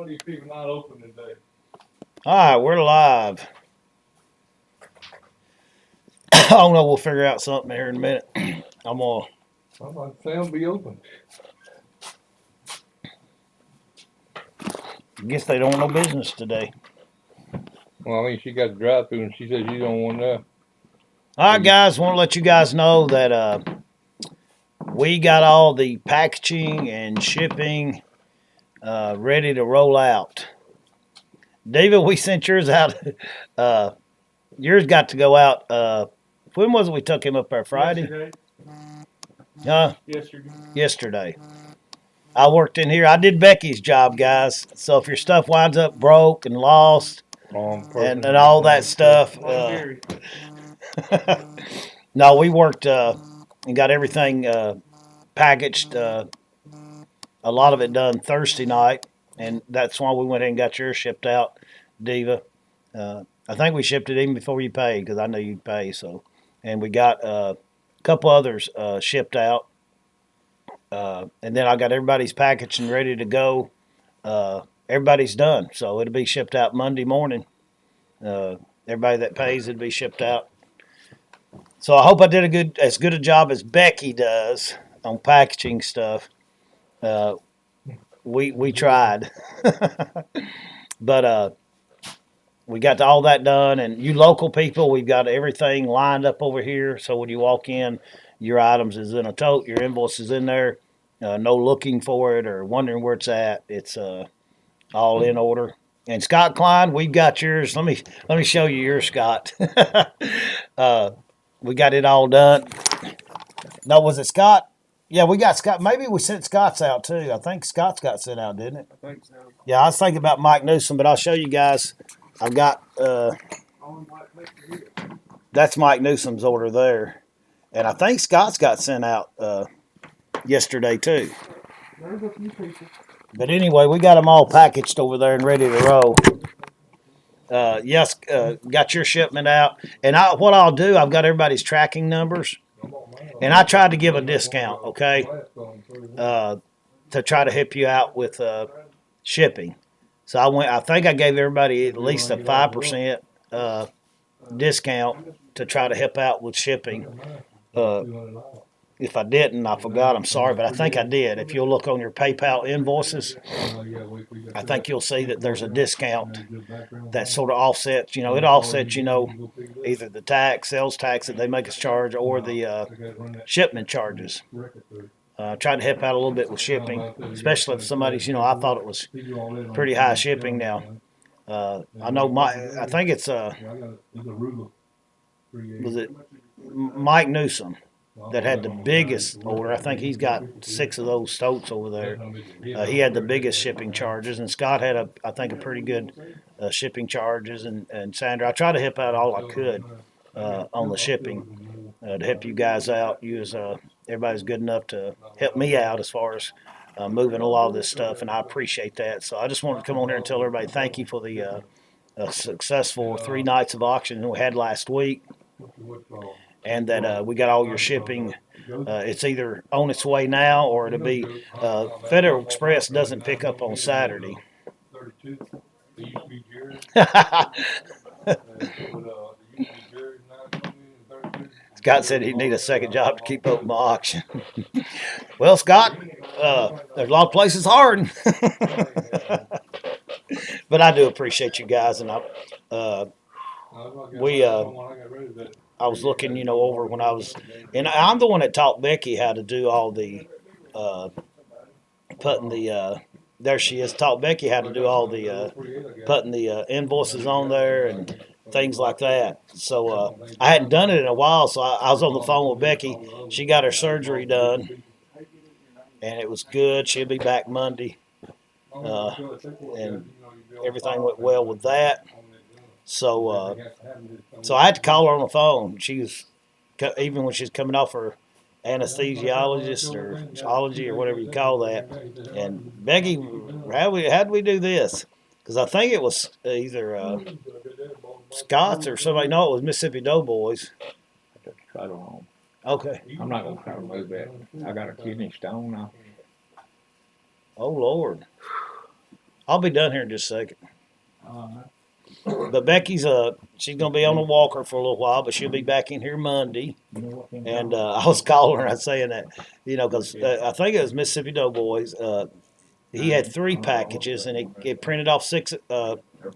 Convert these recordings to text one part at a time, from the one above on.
Why do you people not open today? All right, we're live. I don't know. We'll figure out something here in a minute. I'm gonna. I'm like, Sam be open. Guess they don't know business today. Well, I mean, she got the drive through and she says you don't want that. All right, guys. Want to let you guys know that we got all the packaging and shipping ready to roll out. David, we sent yours out. Yours got to go out. When was it we took him up there? Friday? Yesterday. Yesterday. Yesterday. I worked in here. I did Becky's job, guys. So if your stuff winds up broke and lost and all that stuff, no, we worked and got everything packaged. A lot of it done Thursday night, and that's why we went ahead and got yours shipped out, Diva. I think we shipped it even before you paid because I knew you'd pay. So, and we got a couple others shipped out. And then I got everybody's packaged and ready to go. Everybody's done, so it'll be shipped out Monday morning. Everybody that pays, it'll be shipped out. So I hope I did as good a job as Becky does on packaging stuff. We tried, but we got all that done. And you local people, we've got everything lined up over here. So when you walk in, your items is in a tote, your invoice is in there. No looking for it or wondering where it's at. It's all in order. And Scott Klein, we've got yours. Let me show you yours, Scott. We got it all done. No, was it Scott? Yeah, we got Scott. Maybe we sent Scott's out too. I think Scott's got sent out, didn't it? I think so. Yeah, I was thinking about Mike Newsom, but I'll show you guys. I've got that's Mike Newsom's order there, and I think Scott's got sent out yesterday too. There's a few people. But anyway, we got them all packaged over there and ready to roll. Yes, got your shipment out, and what I'll do, I've got everybody's tracking numbers, and I tried to give a discount, okay, to try to help you out with shipping. So I think I gave everybody at least a 5% discount to try to help out with shipping. If I didn't, I forgot. I'm sorry, but I think I did. If you'll look on your PayPal invoices, I think you'll see that there's a discount that sort of offsets. It offsets. Either the sales tax that they make us charge, or the shipment charges. Tried to help out a little bit with shipping, especially if somebody's. I thought it was pretty high shipping now. I know I think it's was it Mike Newsom that had the biggest order. I think he's got 6 of those totes over there. He had the biggest shipping charges, and Scott had I think a pretty good shipping charges. And Sandra, I tried to help out all I could on the shipping to help you guys out. Everybody's good enough to help me out as far as moving a lot of this stuff, and I appreciate that. So I just wanted to come on here and tell everybody thank you for the successful 3 nights of auction we had last week. And that we got all your shipping. It's either on its way now, or it'll be Federal Express doesn't pick up on Saturday. Scott said he'd need a second job to keep up my auction. Well, Scott, there's a lot of places hard. But I do appreciate you guys, and I was looking, over when I was, and I'm the one that taught Becky how to do all the putting the. There she is. Taught Becky how to do all the putting the invoices on there and things like that. So I hadn't done it in a while, so I was on the phone with Becky. She got her surgery done, and it was good. She'll be back Monday, and everything went well with that. So I had to call her on the phone. She was, even when she's coming off her anesthesiologist or ology or whatever you call that. And Becky, how do we do this? Because I think it was either Scott's or somebody. No, it was Mississippi Doughboys. I don't know. Okay. I'm not gonna try to move that. I got a kidney stone now. Oh Lord. I'll be done here in just a second. Alright. But Becky's she's gonna be on a walker for a little while, but she'll be back in here Monday. And I was calling her and saying that, because I think it was Mississippi Doughboys. He had 3 packages and it printed off 6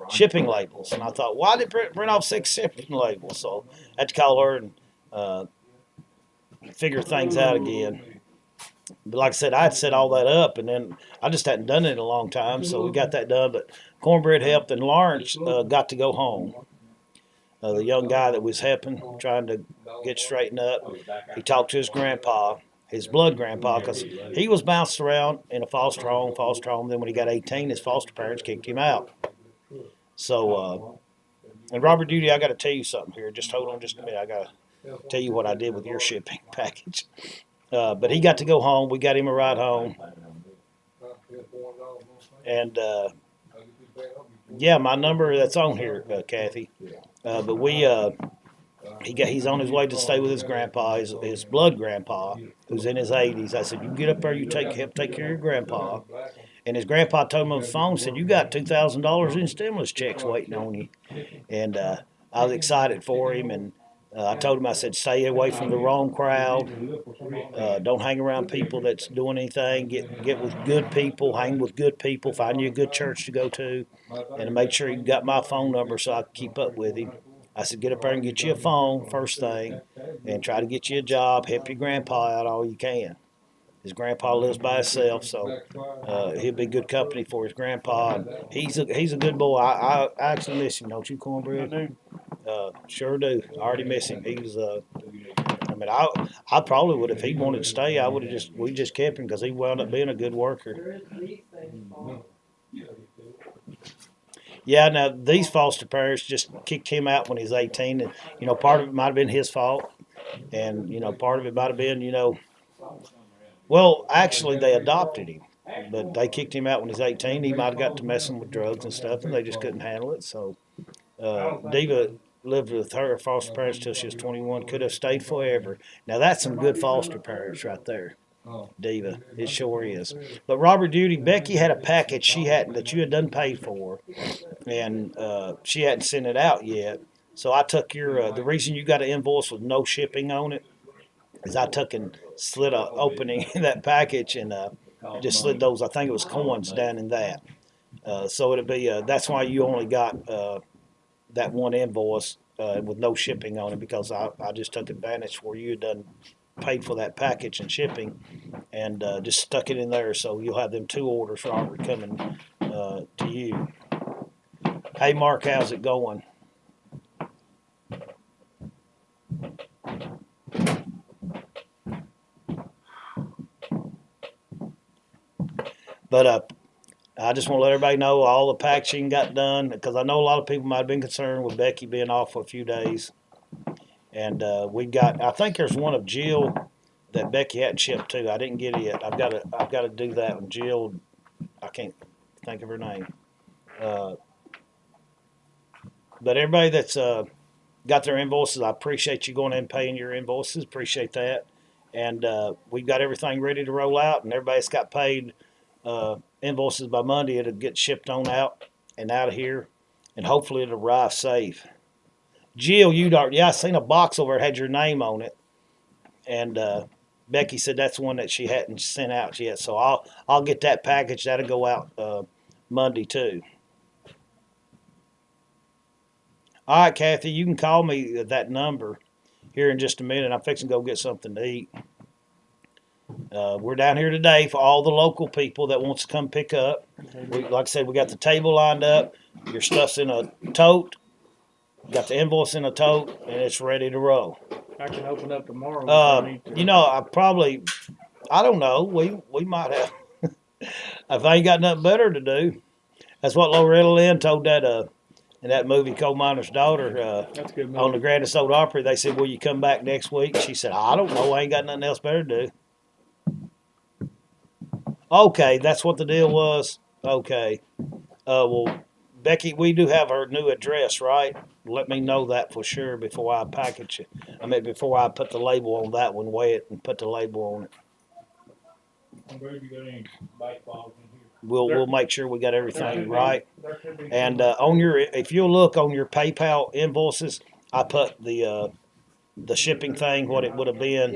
shipping labels. And I thought, why did it print off 6 shipping labels? So I had to call her and figure things out again. But like I said, I had set all that up, and then I just hadn't done it in a long time, so we got that done. But Cornbread helped, and Lawrence got to go home. The young guy that was helping, trying to get straightened up, he talked to his grandpa, his blood grandpa, because he was bounced around in a foster home. Then when he got 18, his foster parents kicked him out. So, and Robert Duty, I got to tell you something here. Just hold on just a minute. I got to tell you what I did with your shipping package. But he got to go home. We got him a ride home. And, yeah, my number that's on here, Kathy. But he's on his way to stay with his grandpa, his blood grandpa, who's in his 80s. I said, you get up there, help take care of your grandpa. And his grandpa told him on the phone, said, you got $2,000 in stimulus checks waiting on you. And I was excited for him, and I told him, I said, stay away from the wrong crowd. Don't hang around people that's doing anything. Get with good people, hang with good people, find you a good church to go to, and make sure you got my phone number so I can keep up with him. I said, get up there and get you a phone first thing, and try to get you a job, help your grandpa out all you can. His grandpa lives by himself, so he'll be good company for his grandpa. And he's a good boy. I actually miss him, don't you, Cornbread? Sure do. I already miss him. He was. I mean, I probably would if he wanted to stay. I would have we just kept him because he wound up being a good worker. Yeah. Now these foster parents just kicked him out when he was 18, and part of it might have been his fault, and part of it might have been well, actually, they adopted him, but they kicked him out when he was 18. He might have got to messing with drugs and stuff, and they just couldn't handle it. So, Diva lived with her foster parents till she was 21. Could have stayed forever. Now, that's some good foster parents right there, Diva. It sure is. But Robert Duty, Becky had a package that you had done paid for, and she hadn't sent it out yet. So I took the reason you got an invoice with no shipping on it is I took and slid a opening in that package and just slid those, I think it was coins down in that. So it'll be, that's why you only got that one invoice with no shipping on it, because I just took advantage where you had done paid for that package and shipping and just stuck it in there. So you'll have them 2 orders, Robert, coming to you. Hey, Mark, how's it going? But I just want to let everybody know all the packaging got done, because I know a lot of people might have been concerned with Becky being off for a few days. And I think there's one of Jill that Becky hadn't shipped to. I didn't get it yet. I've got to do that one. Jill, I can't think of her name. But everybody that's got their invoices, I appreciate you going in and paying your invoices. Appreciate that. And we've got everything ready to roll out, and everybody's got paid invoices by Monday. It'll get shipped on out and out of here, and hopefully it'll arrive safe. Jill, I seen a box over there had your name on it, and Becky said that's one that she hadn't sent out yet. So I'll get that package. That'll go out Monday too. All right, Kathy, you can call me at that number here in just a minute. I'm fixing to go get something to eat. We're down here today for all the local people that wants to come pick up. Like I said, we got the table lined up. Your stuff's in a tote. Got the invoice in a tote, and it's ready to roll. I can open up tomorrow. If I need to. I don't know. We might have. If I ain't got nothing better to do. That's what Loretta Lynn told that in that movie Coal Miner's Daughter That's a good movie. on the Grandest Old Opry. They said, will you come back next week? She said, I don't know. I ain't got nothing else better to do. Okay, that's what the deal was. Okay. Well, Becky, we do have her new address, right? Let me know that for sure before I package it. Before I put the label on that one, weigh it and put the label on it. I'm glad you got any bite balls in here. we'll make sure we got everything right. And if you'll look on your PayPal invoices, I put the shipping thing, what it would have been.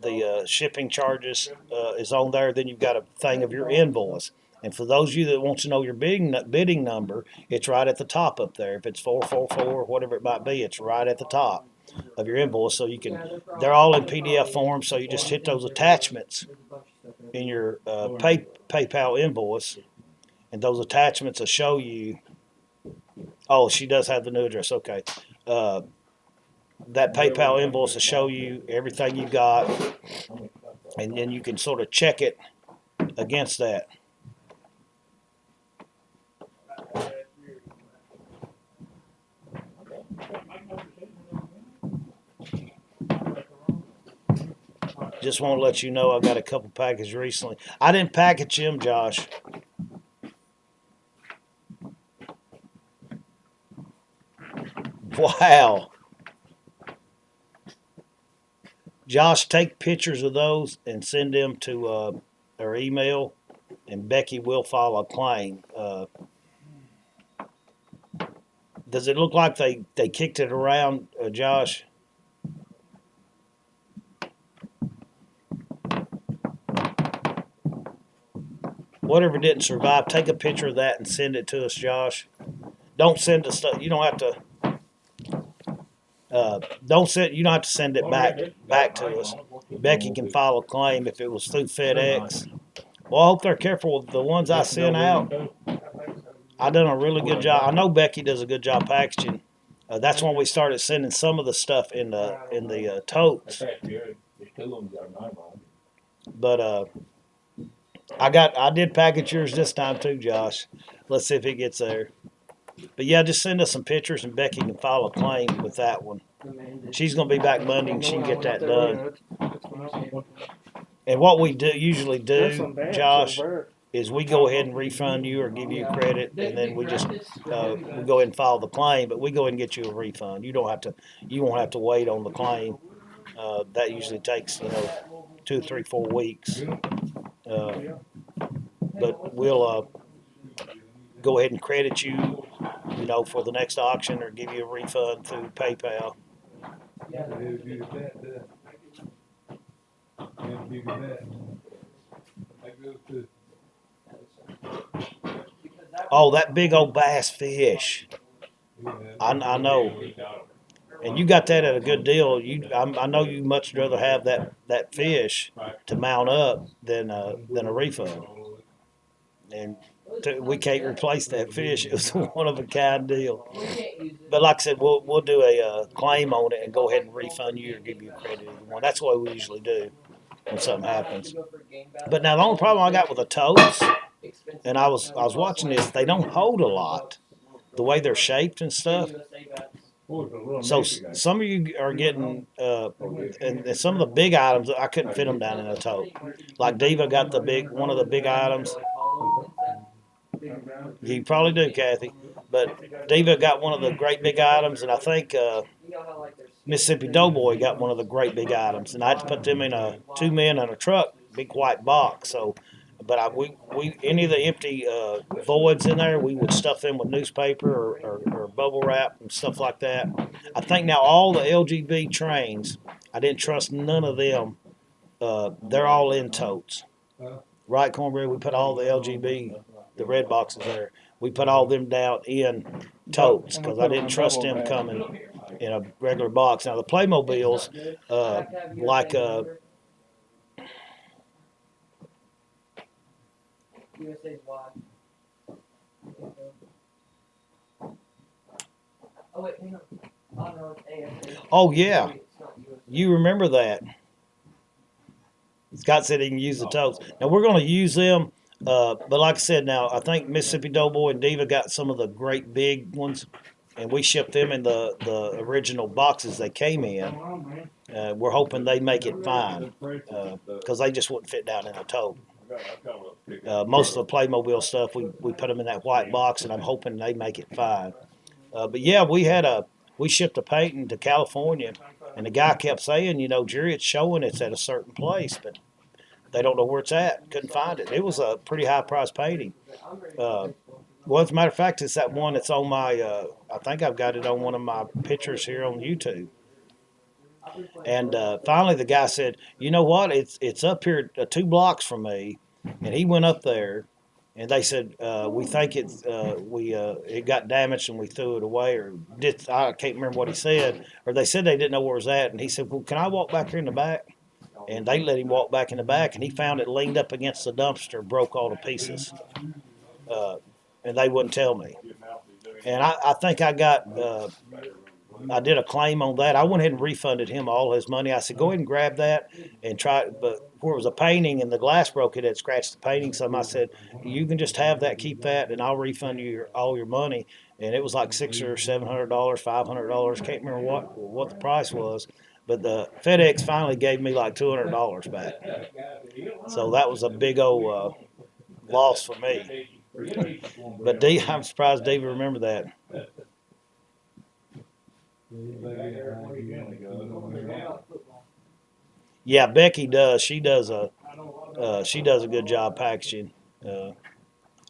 The shipping charges is on there. Then you've got a thing of your invoice. And for those of you that want to know your bidding number, it's right at the top up there. If it's 444, whatever it might be, it's right at the top of your invoice. So you can, they're all in PDF form. So you just hit those attachments in your PayPal invoice, and those attachments will show you. Oh, she does have the new address. Okay. That PayPal invoice will show you everything you got, and then you can sort of check it against that. Just want to let you know I got a couple packages recently. I didn't package them, Josh. Wow. Josh, take pictures of those and send them to our email, and Becky will file a claim. Does it look like they kicked it around, Josh? Whatever didn't survive, take a picture of that and send it to us, Josh. Don't send us stuff. You don't have to. You don't have to send it back to us. Becky can file a claim if it was through FedEx. Well, I hope they're careful with the ones I sent out. I done a really good job. I know Becky does a good job packaging. That's when we started sending some of the stuff in the totes. But I did package yours this time too, Josh. Let's see if it gets there. But yeah, just send us some pictures, and Becky can file a claim with that one. She's going to be back Monday, and she can get that done. And what we usually do, Josh, is we go ahead and refund you or give you credit, and then we just we go ahead and file the claim. But we go ahead and get you a refund. You won't have to wait on the claim. That usually takes 2, 3, 4 weeks. But we'll go ahead and credit you, for the next auction, or give you a refund through PayPal. Oh, that big old bass fish. I know. And you got that at a good deal. I know you much rather have that fish to mount up than a refund. And we can't replace that fish. It was a one-of-a-kind deal. But like I said, we'll do a claim on it and go ahead and refund you or give you a credit. That's what we usually do when something happens. But now the only problem I got with the totes, and I was watching this, they don't hold a lot. The way they're shaped and stuff. So some of you are getting, and some of the big items, I couldn't fit them down in a tote. Like Diva got one of the big items. You probably do, Kathy. But Diva got one of the great big items, and I think Mississippi Doughboy got one of the great big items. And I had to put them in 2 men on a truck, big white box. So, but we any of the empty voids in there, we would stuff them with newspaper or bubble wrap and stuff like that. I think now all the LGB trains, I didn't trust none of them. They're all in totes. Right, Cornbread? We put all the LGB, the red boxes there. We put all them down in totes because I didn't trust them coming in a regular box. Now the Playmobiles, like USA's wide. Oh wait, hang on. Oh no, it's AFC. Oh yeah, It's not USA. you remember that. Scott said he can use the totes. Now we're going to use them, but like I said, now I think Mississippi Doughboy and Diva got some of the great big ones, and we shipped them in the original boxes they came in. We're hoping they make it fine because they just wouldn't fit down in a tote. Most of the Playmobil stuff, we put them in that white box, and I'm hoping they make it fine. But yeah, we shipped a painting to California, and the guy kept saying, Jerry, it's showing it's at a certain place, but they don't know where it's at. Couldn't find it. It was a pretty high price painting. Well, as a matter of fact, it's that one that's on my. I think I've got it on one of my pictures here on YouTube. And finally, the guy said, "You know what? It's up here 2 blocks from me." And he went up there, and they said, "We think it got damaged and we threw it away, or did I can't remember what he said, or they said they didn't know where it was at." And he said, "Well, can I walk back here in the back?" And they let him walk back in the back, and he found it leaned up against the dumpster, broke all to pieces. And they wouldn't tell me. And I think I got. I did a claim on that. I went ahead and refunded him all his money. I said, go ahead and grab that and try. But where it was a painting and the glass broke, it had scratched the painting. So I said, you can just have that, keep that, and I'll refund you all your money. And it was like $600 or $700, $500. Can't remember what the price was. But the FedEx finally gave me like $200 back. So that was a big old loss for me. But I'm surprised David remembered that. Yeah, Becky does. She does a good job packaging.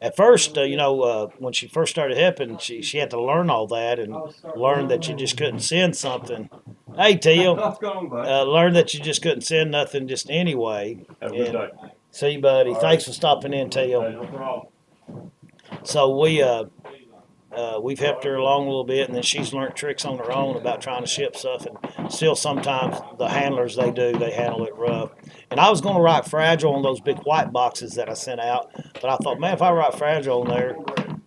At first, when she first started helping, she had to learn all that and learn that you just couldn't send something. Hey, Teal. Learn that you just couldn't send nothing just anyway. Have a good day. See you, buddy. All Thanks for stopping in, Teal. No problem. So we've helped her along a little bit, and then she's learned tricks on her own about trying to ship stuff. And still, sometimes the handlers they handle it rough. And I was going to write fragile on those big white boxes that I sent out, but I thought, man, if I write fragile on there,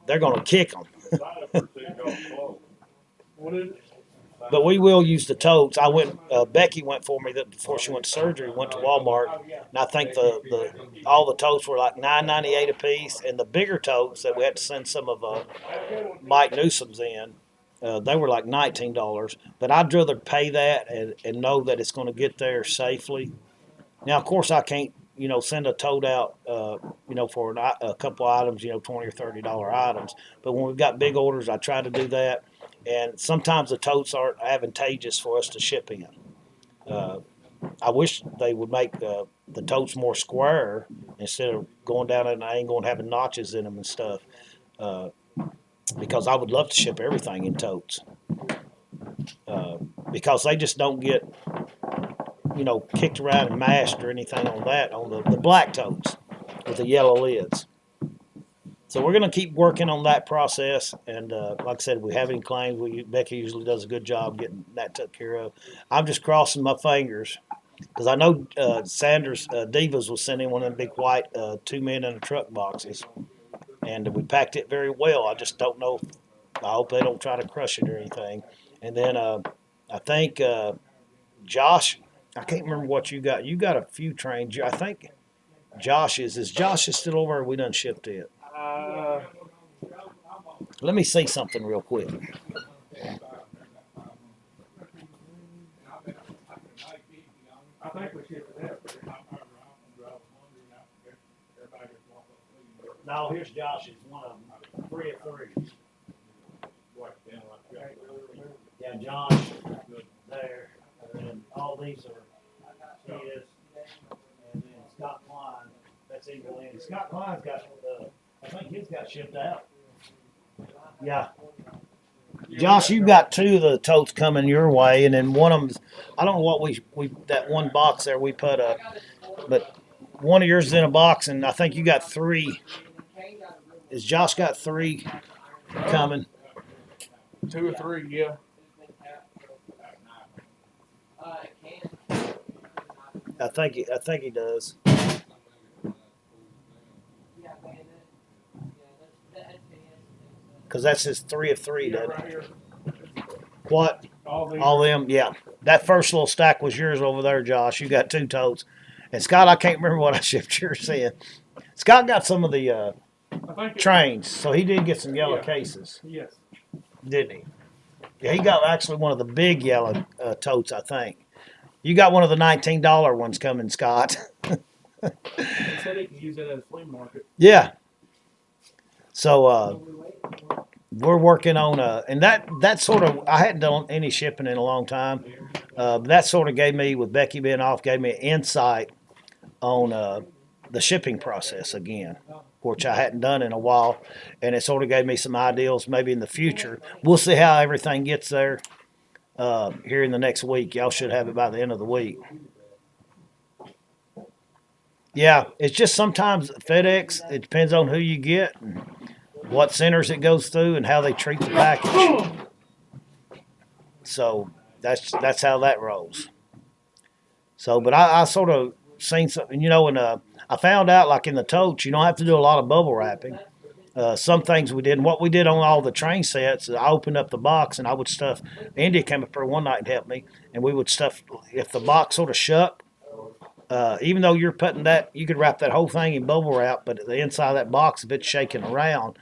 they're going to kick them. But we will use the totes. Becky went for me before she went to surgery. Went to Walmart, and I think all the totes were like $9.98 a piece, and the bigger totes that we had to send some of Mike Newsom's in, they were like $19. But I'd rather pay that and know that it's going to get there safely. Now, of course, I can't send a tote out for a couple items, $20 or $30 items. But when we've got big orders, I try to do that. And sometimes the totes aren't advantageous for us to ship in. I wish they would make the totes more square instead of going down at an angle and having notches in them and stuff. Because I would love to ship everything in totes. Because they just don't get, kicked around and mashed or anything on that, on the black totes with the yellow lids. So we're going to keep working on that process, and like I said, if we have any claims, Becky usually does a good job getting that took care of. I'm just crossing my fingers, because I know Sanders Divas was sending one of them big white 2 men in a truck boxes, and we packed it very well. I just don't know. I hope they don't try to crush it or anything. And then I think Josh, I can't remember what you got. You got a few trains. I think Josh is Josh still over, or we done shipped it? Let me see something real quick. No, here's Josh's, one of them. 3 of 3. Yeah, Josh, there. And then all these are his. And then Scott Klein, that's Eagle End. Scott Klein's got I think his got shipped out. Yeah. Josh, you've got 2 of the totes coming your way, and then one of them's, I don't know what we that one box there we put up, but one of yours is in a box, and I think you got 3. Has Josh got 3 coming? 2 or 3, yeah. Uh, I think he does. Because that's his 3 of 3, doesn't it? What? All them, yeah. That first little stack was yours over there, Josh. You got 2 totes. And Scott, I can't remember what I shipped yours in. Scott got some of the trains, so he did get some yellow cases. Yes. Didn't he? Yeah, he got actually one of the big yellow totes, I think. You got one of the $19 ones coming, Scott. He said he could use it at a flea market. Yeah. So we're working on and that sort of, I hadn't done any shipping in a long time. That sort of gave me, with Becky being off, gave me an insight on the shipping process again, which I hadn't done in a while, and it sort of gave me some ideas maybe in the future. We'll see how everything gets there here in the next week. Y'all should have it by the end of the week. Yeah, it's just sometimes FedEx, it depends on who you get, and what centers it goes through, and how they treat the package. So that's how that rolls. So, but I sort of seen something, and I found out, like in the totes, you don't have to do a lot of bubble wrapping. Some things we did, and what we did on all the train sets, I opened up the box and I would stuff. India came up here one night and helped me, and we would stuff, if the box sort of shut, even though you're putting that, you could wrap that whole thing in bubble wrap, but the inside of that box, if it's shaking around,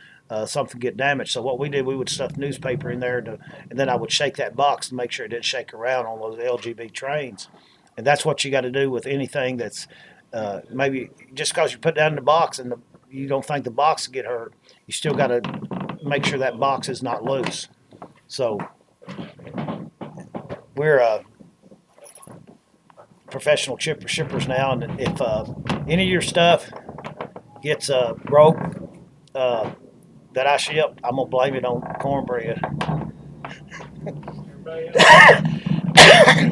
something get damaged. So what we did, we would stuff newspaper in there, and then I would shake that box to make sure it didn't shake around on those LGV trains. And that's what you got to do with anything that's maybe just because you put that in the box and you don't think the box will get hurt, you still got to make sure that box is not loose. So we're professional shippers now, and if any of your stuff gets broke that I ship, I'm gonna blame it on cornbread.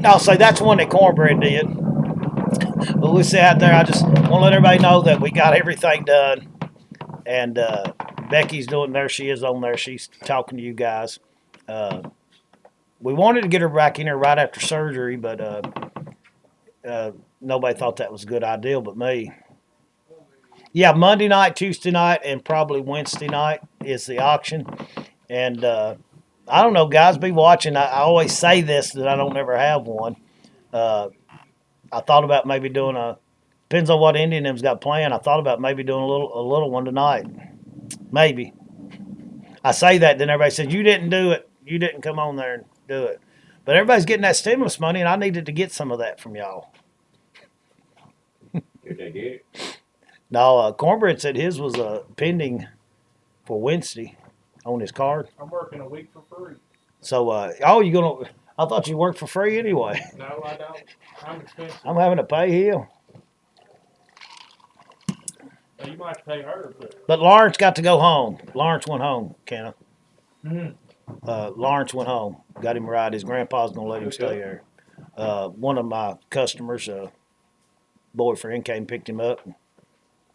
I'll say that's one that cornbread did. But we'll see out there. I just want to let everybody know that we got everything done, and Becky's doing there. She is on there. She's talking to you guys. We wanted to get her back in here right after surgery, but nobody thought that was a good idea but me. Yeah, Monday night, Tuesday night, and probably Wednesday night is the auction. And I don't know, guys, be watching. I always say this, that I don't ever have one. I thought about maybe doing depends on what Indian them's got planned. I thought about maybe doing a little one tonight. Maybe. I say that, then everybody says, you didn't do it. You didn't come on there and do it. But everybody's getting that stimulus money, and I needed to get some of that from y'all. Did they get it? No, Cornbread said his was pending for Wednesday on his card. I'm working a week for free. So, I thought you worked for free anyway. No, I don't. I'm expensive. I'm having to pay him. So you might have to pay her, But Lawrence got to go home. Lawrence went home, Kenna. Mm-hmm. Lawrence went home. Got him right. His grandpa's going to let him stay there. One of my customers, boyfriend, came and picked him up.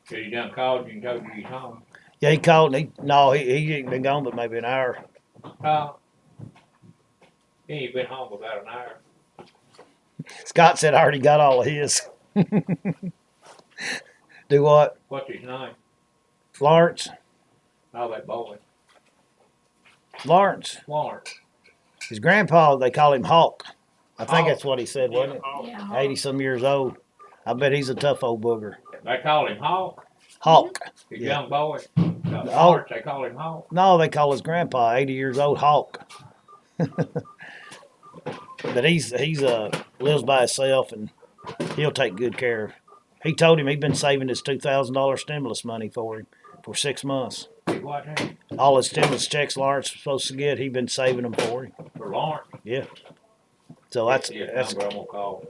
So you done called you and told you he's home? Yeah, he called. He ain't been gone but maybe an hour. He ain't been home about an hour. Scott said I already got all of his. Do what? What's his name? Lawrence? Oh, that boy. Lawrence. Lawrence. His grandpa, they call him Hawk. I think Hawk. that's what he said, wasn't it? 80-some years old. I bet he's a tough old booger. They call him Hawk. Hawk. His Yeah. young boy. Lawrence, they call him Hawk. No, they call his grandpa 80 years old Hawk. But he's lives by himself, and he'll take good care of. He told him he'd been saving his $2,000 stimulus money for him for 6 months. What him? All his stimulus checks Lawrence was supposed to get, he'd been saving them for him. For Lawrence. Yeah. So that's Number I'm gonna call.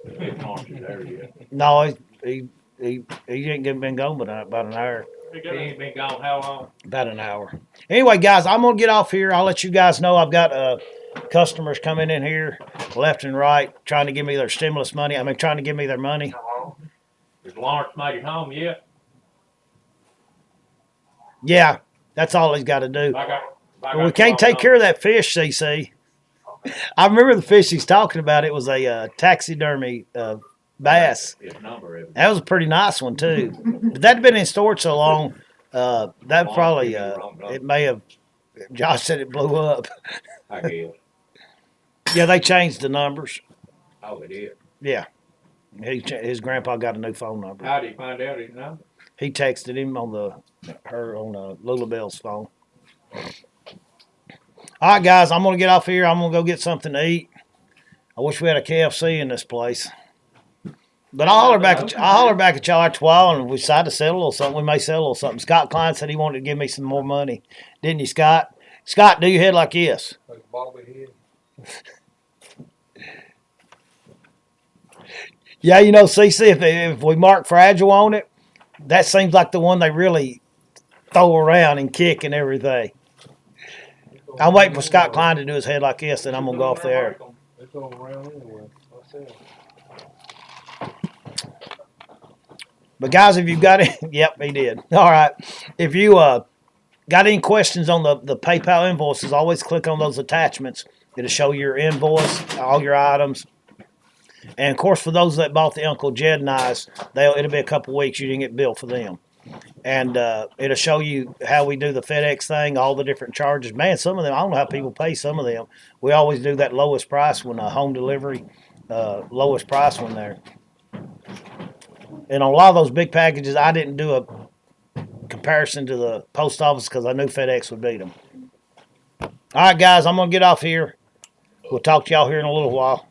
If Lawrence is there yet. no, he ain't been gone but about an hour. He ain't been gone how long? About an hour. Anyway, guys, I'm gonna get off here. I'll let you guys know I've got customers coming in here left and right, trying to give me their stimulus money. Trying to give me their money. Has Lawrence made it home yet? Yeah, that's all he's got to do. But We can't take care of that fish, CC. I remember the fish he's talking about. It was a taxidermy bass. His number is. That was a pretty nice one too. But that'd been in storage so long. That probably it may have. Josh said it blew up. I guess. Yeah, they changed the numbers. Oh, it is. Yeah, his grandpa got a new phone number. How did he find out his number? He texted him on Lula Bell's phone. All right, guys, I'm gonna get off here. I'm gonna go get something to eat. I wish we had a KFC in this place. But I'll holler back at y'all after a while, and we decide to sell a little something. We may sell a little something. Scott Klein said he wanted to give me some more money, didn't you, Scott? Scott, do your head like this. Like Bobby head. Yeah, you know, CC, if we mark fragile on it, that seems like the one they really throw around and kick and everything. I'm waiting for Scott Klein to do his head like this, then I'm gonna go off there. They throw them around anyway. That's it. But guys, if you've got it, yep, he did. All right. If you got any questions on the PayPal invoices, always click on those attachments. It'll show your invoice, all your items. And of course, for those that bought the Uncle Jed knives, it'll be a couple weeks you didn't get billed for them. And it'll show you how we do the FedEx thing, all the different charges. Man, some of them, I don't know how people pay some of them. We always do that lowest price when home delivery, lowest price one there. And on a lot of those big packages, I didn't do a comparison to the post office because I knew FedEx would beat them. All right, guys, I'm going to get off here. We'll talk to y'all here in a little while.